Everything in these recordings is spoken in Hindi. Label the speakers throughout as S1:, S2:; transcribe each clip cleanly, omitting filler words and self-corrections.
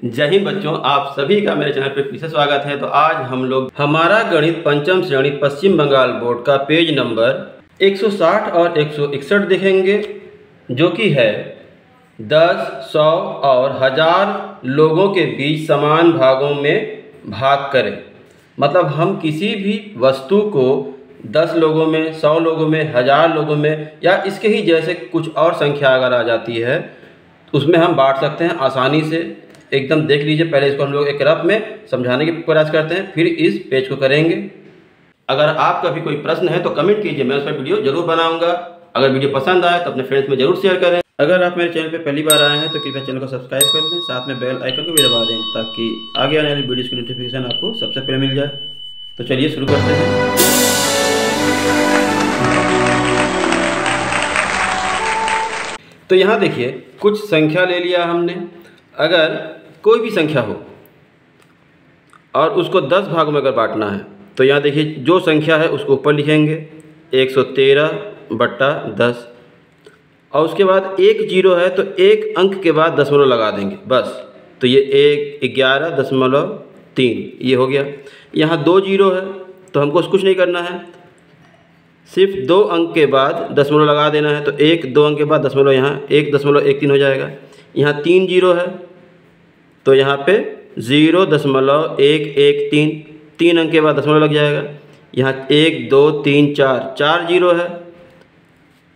S1: जय हिंद बच्चों, आप सभी का मेरे चैनल पर फिर से स्वागत है। तो आज हम लोग हमारा गणित पंचम श्रेणी पश्चिम बंगाल बोर्ड का पेज नंबर 160 और 161 देखेंगे, जो कि है 10, 100 और 1000 लोगों के बीच समान भागों में भाग करें। मतलब हम किसी भी वस्तु को 10 लोगों में, 100 लोगों में, 1000 लोगों में या इसके ही जैसे कुछ और संख्या अगर आ जाती है उसमें हम बांट सकते हैं आसानी से। एकदम देख लीजिए, पहले इसको हम लोग एक रफ में समझाने की प्रयास करते हैं, फिर इस पेज को करेंगे। अगर आपका भी कोई प्रश्न है तो कमेंट कीजिए, मैं उस पर वीडियो जरूर बनाऊंगा। अगर वीडियो पसंद आए तो अपने फ्रेंड्स में जरूर शेयर करें। अगर आप मेरे चैनल पर पहली बार आए हैं तो कृपया चैनल को सब्सक्राइब कर लें, साथ में बेल आइकन को भी दबा दें ताकि आगे आने वाली वीडियोज़ की नोटिफिकेशन आपको सबसे पहले मिल जाए। तो चलिए शुरू करते हैं। तो यहाँ देखिए, कुछ संख्या ले लिया हमने। अगर कोई भी संख्या हो और उसको 10 भागों में अगर बांटना है तो यहाँ देखिए, जो संख्या है उसको ऊपर लिखेंगे 113/10 और उसके बाद एक जीरो है तो एक अंक के बाद दशमलव लगा देंगे बस। तो ये 11.3 ये हो गया। यहाँ 2 जीरो है तो हमको कुछ नहीं करना है, सिर्फ 2 अंक के बाद दशमलव लगा देना है। तो 2 अंक के बाद दशमलव यहाँ 1.13 हो जाएगा। यहाँ 3 जीरो है तो यहाँ पे 0.113, 3 अंक के बाद दशमलव लग जाएगा। यहाँ 1 2 3 4 जीरो है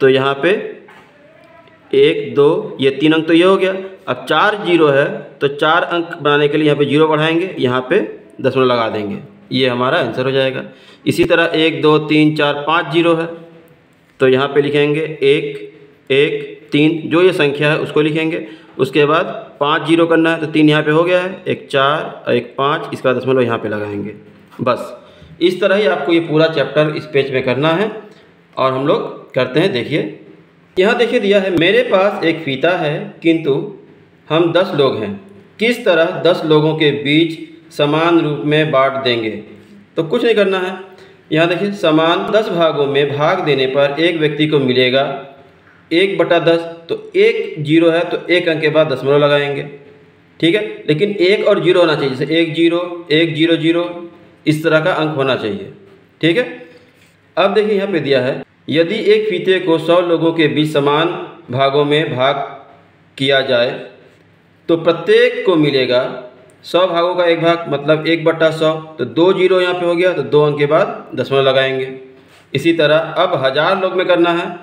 S1: तो यहाँ पे 1 2 ये 3 अंक तो ये हो गया। अब 4 जीरो है तो 4 अंक बनाने के लिए यहाँ पे जीरो बढ़ाएंगे, यहाँ पे दशमलव लगा देंगे, ये हमारा आंसर हो जाएगा। इसी तरह 1 2 3 4 5 जीरो है तो यहाँ पे लिखेंगे 1 1 3, जो ये संख्या है उसको लिखेंगे। उसके बाद 5 जीरो करना है तो 3 यहाँ पे हो गया है, 1 4 और 1 5, इसका दशमलव यहाँ पे लगाएंगे बस। इस तरह ही आपको ये पूरा चैप्टर इस पेज में करना है और हम लोग करते हैं। देखिए यहाँ देखिए दिया है, मेरे पास एक फीता है किंतु हम 10 लोग हैं, किस तरह 10 लोगों के बीच समान रूप में बांट देंगे। तो कुछ नहीं करना है। यहाँ देखिए, समान 10 भागों में भाग देने पर एक व्यक्ति को मिलेगा 1/10। तो 1 जीरो है तो एक अंक के बाद दशमलव लगाएंगे, ठीक है। लेकिन 1 और जीरो होना चाहिए, जैसे 1 0 1 0 0 इस तरह का अंक होना चाहिए, ठीक है। अब देखिए यहाँ पे दिया है, यदि एक फीते को 100 लोगों के बीच समान भागों में भाग किया जाए तो प्रत्येक को मिलेगा 100 भागों का एक भाग, मतलब 1/100। तो 2 जीरो यहाँ पे हो गया तो 2 अंक के बाद दशमलव लगाएंगे। इसी तरह अब 1000 लोग में करना है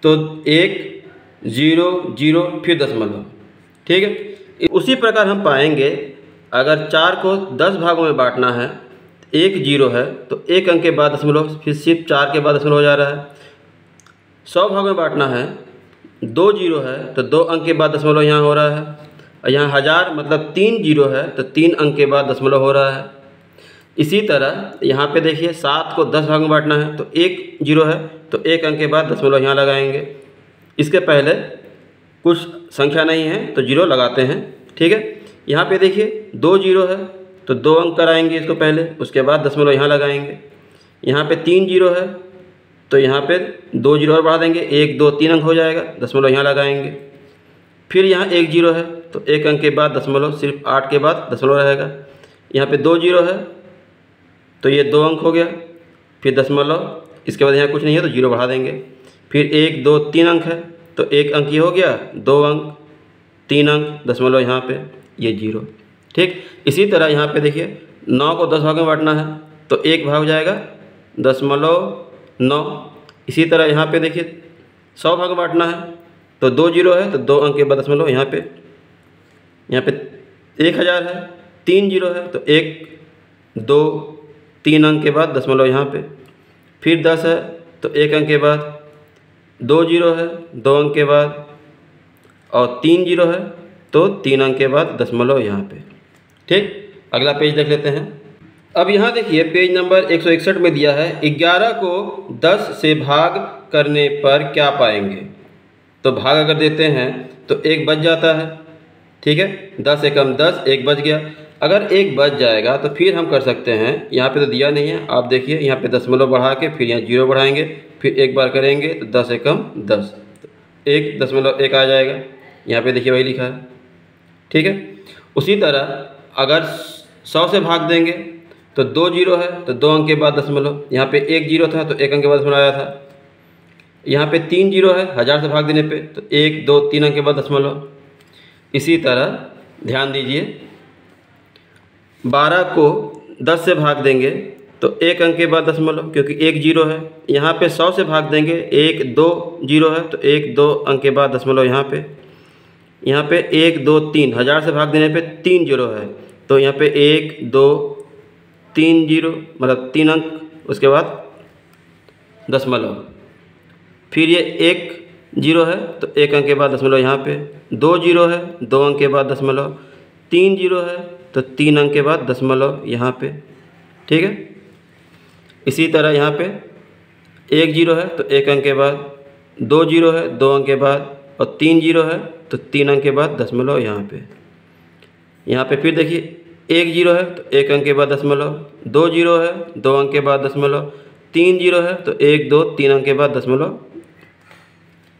S1: तो 1 0 0 फिर दशमलव, ठीक है। उसी प्रकार हम पाएंगे, अगर 4 को 10 भागों में बांटना है, 1 जीरो है तो एक अंक के बाद दशमलव, फिर सिर्फ 4 के बाद दशमलव हो जा रहा है। 100 भागों में बांटना है, 2 जीरो है तो 2 अंक के बाद दशमलव यहाँ हो रहा है। और यहाँ 1000 मतलब 3 जीरो है तो 3 अंक के बाद दशमलव हो रहा है। इसी तरह यहाँ पे देखिए, 7 को 10 भाग में बांटना है तो 1 जीरो है तो एक अंक के बाद दशमलव यहाँ लगाएंगे। इसके पहले कुछ संख्या नहीं है तो जीरो लगाते हैं, ठीक है। यहाँ पे देखिए 2 जीरो है तो 2 अंक कराएंगे इसको पहले, उसके बाद दशमलव यहाँ लगाएंगे। यहाँ पे 3 जीरो है तो यहाँ पे 2 जीरो और बढ़ा देंगे, 1 2 3 अंक हो जाएगा, दशमलव यहाँ लगाएंगे। फिर यहाँ 1 जीरो है तो एक अंक के बाद दशमलव, सिर्फ 8 के बाद दशमलव रहेगा। यहाँ पे 2 जीरो है तो ये 2 अंक हो गया, फिर दशमलव, इसके बाद यहाँ कुछ नहीं है तो जीरो बढ़ा देंगे। फिर 1 2 3 अंक है तो एक अंक ये हो गया, 2 अंक 3 अंक, दशमलव यहाँ पे ये जीरो, ठीक। इसी तरह यहाँ पे देखिए, 9 को 10 भाग में बांटना है तो एक भाग हो जाएगा 0.9। इसी तरह यहाँ पे देखिए, 100 भाग में बांटना है तो 2 जीरो है तो 2 अंक के बाद दशमलव यहाँ पे 1000 है, 3 जीरो है तो 1 2 3 अंक के बाद दशमलव यहाँ पे। फिर 10 है तो एक अंक के बाद, 2 जीरो है 2 अंक के बाद, और 3 जीरो है तो 3 अंक के बाद दशमलव यहाँ पे, ठीक। अगला पेज देख लेते हैं। अब यहाँ देखिए, पेज नंबर 161 में दिया है, 11 को 10 से भाग करने पर क्या पाएंगे। तो भाग अगर देते हैं तो 1 बच जाता है, ठीक है। 10 से कम 10, 1 बच गया। अगर 1 बच जाएगा तो फिर हम कर सकते हैं, यहाँ पे तो दिया नहीं है, आप देखिए यहाँ पे दशमलव बढ़ा के फिर यहाँ जीरो बढ़ाएंगे, फिर एक बार करेंगे तो 10 से कम 10, 1.1 आ जाएगा। यहाँ पे देखिए वही लिखा है। ठीक है। उसी तरह अगर 100 से भाग देंगे तो 2 जीरो है, तो 2 अंक के बाद दशमलव। यहाँ पे 1 जीरो था तो 1 अंक के बाद दशमलव आया था। यहाँ पे 3 जीरो है, 1000 से भाग देने पे तो 1 2 3 अंक के बाद दशमलव। इसी तरह ध्यान दीजिए, 12 को 10 से भाग देंगे तो 1 अंक के बाद दशमलव, क्योंकि 1 जीरो है। यहाँ पे 100 से भाग देंगे, 1 2 जीरो है तो 1 2 अंक के बाद दशमलव। यहाँ पे 1 2 3, 1000 से भाग देने पे 3 जीरो है, तो यहाँ पे 1 2 3 जीरो, मतलब 3 अंक, उसके बाद दशमलव। फिर ये 1 जीरो है तो 1 अंक के बाद दशमलव। यहाँ पे 2 जीरो है, 2 अंक के बाद दशमलव। 3 जीरो है तो 3 अंक के बाद दशमलव यहाँ पे, ठीक है। इसी तरह यहाँ पे 1 जीरो है तो 1 अंक के बाद, 2 जीरो है 2 अंक के बाद, और 3 जीरो है तो 3 अंक के बाद दशमलव यहाँ पे। यहाँ पे फिर देखिए, 1 जीरो है तो 1 अंक के बाद दशमलव, 2 जीरो है 2 अंक के बाद दशमलव, 3 जीरो है तो 1 2 3 अंक के बाद दशमलव,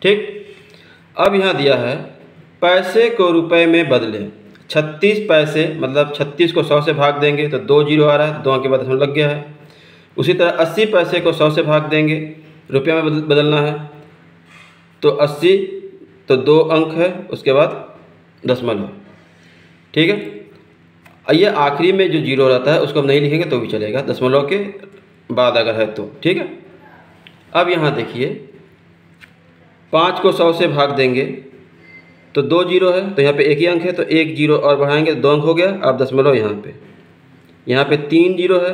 S1: ठीक। अब यहाँ दिया है पैसे को रुपए में बदलें। 36 पैसे, मतलब 36 को 100 से भाग देंगे तो 2 जीरो आ रहा है, 2 अंक के बाद दशमलव लग गया है। उसी तरह 80 पैसे को 100 से भाग देंगे, रुपये में बदलना है, तो 80 तो 2 अंक है, उसके बाद दशमलव, ठीक है। ये आखिरी में जो जीरो रहता है उसको हम नहीं लिखेंगे तो भी चलेगा, दशमलव के बाद अगर है तो, ठीक है। अब यहाँ देखिए, 5 को 100 से भाग देंगे तो 2 जीरो है, तो यहाँ पे 1 ही अंक है, तो 1 जीरो और बढ़ाएंगे तो 2 अंक हो गया। अब दशमलव यहाँ पे 3 जीरो है,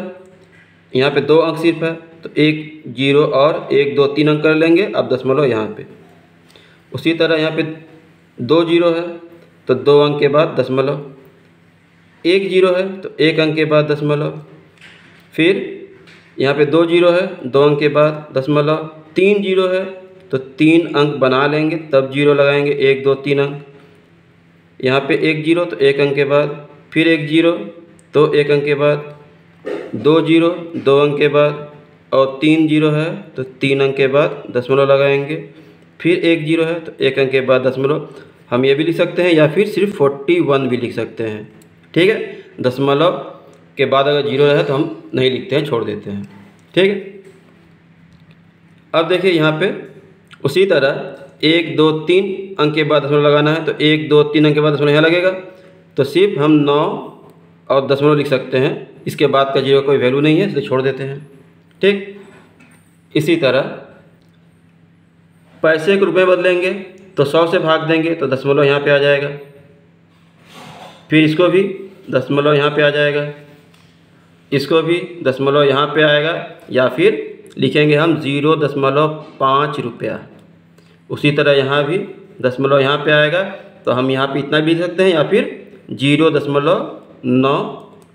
S1: यहाँ पे 2 अंक सिर्फ है, तो 1 जीरो और 1 2 3 अंक कर लेंगे। अब दशमलव यहाँ पे। उसी तरह यहाँ पे 2 जीरो है तो 2 अंक के बाद दशमलव, 1 जीरो है तो 1 अंक के बाद दशमलव। फिर यहाँ पे 2 जीरो है, 2 अंक के बाद दशमलव। 3 जीरो है तो 3 अंक बना लेंगे, तब जीरो लगाएंगे, 1 2 3 अंक। यहाँ पे 1 जीरो तो 1 अंक के बाद, फिर 1 जीरो तो 1 अंक के बाद, 2 जीरो 2 अंक के बाद, और 3 जीरो है तो 3 अंक के बाद दशमलव लगाएंगे। फिर 1 जीरो है तो 1 अंक के बाद दशमलव। हम ये भी लिख सकते हैं या फिर सिर्फ 41 भी लिख सकते हैं, ठीक है। दशमलव के बाद अगर जीरो है तो हम नहीं लिखते हैं, छोड़ देते हैं, ठीक है। अब देखिए यहाँ पे उसी तरह 1 2 3 अंक के बाद दशमलव लगाना है, तो 1 2 3 अंक के बाद दशमलव यहाँ लगेगा, तो सिर्फ हम 9 और दशमलव लिख सकते हैं। इसके बाद का जीरो कोई वैल्यू नहीं है, इसलिए छोड़ देते हैं, ठीक। इसी तरह पैसे को रुपये बदलेंगे तो 100 से भाग देंगे तो दशमलव यहाँ पे आ जाएगा। फिर इसको भी दशमलव यहाँ पे आ जाएगा, इसको भी दशमलव यहाँ पे आएगा, या फिर लिखेंगे हम 0.5 रुपया। उसी तरह यहाँ भी दशमलव यहाँ पे आएगा, तो हम यहाँ पे इतना भी लिख सकते हैं, या फिर 0.9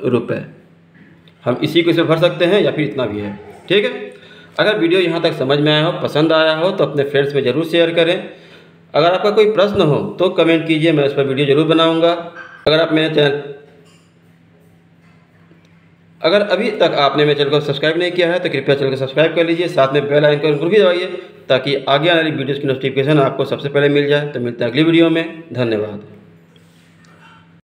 S1: रुपये। हम इसी को इसमें भर सकते हैं, या फिर इतना भी है, ठीक है। अगर वीडियो यहाँ तक समझ में आया हो, पसंद आया हो, तो अपने फ्रेंड्स में ज़रूर शेयर करें। अगर आपका कोई प्रश्न हो तो कमेंट कीजिए, मैं उस पर वीडियो ज़रूर बनाऊँगा। अगर अभी तक आपने मेरे चैनल को सब्सक्राइब नहीं किया है तो कृपया चैनल को सब्सक्राइब कर लीजिए, साथ में बेल आइकन को भी दबाइए, ताकि आगे आने वाली वीडियोज़ की नोटिफिकेशन आपको सबसे पहले मिल जाए। तो मिलते हैं अगली वीडियो में, धन्यवाद।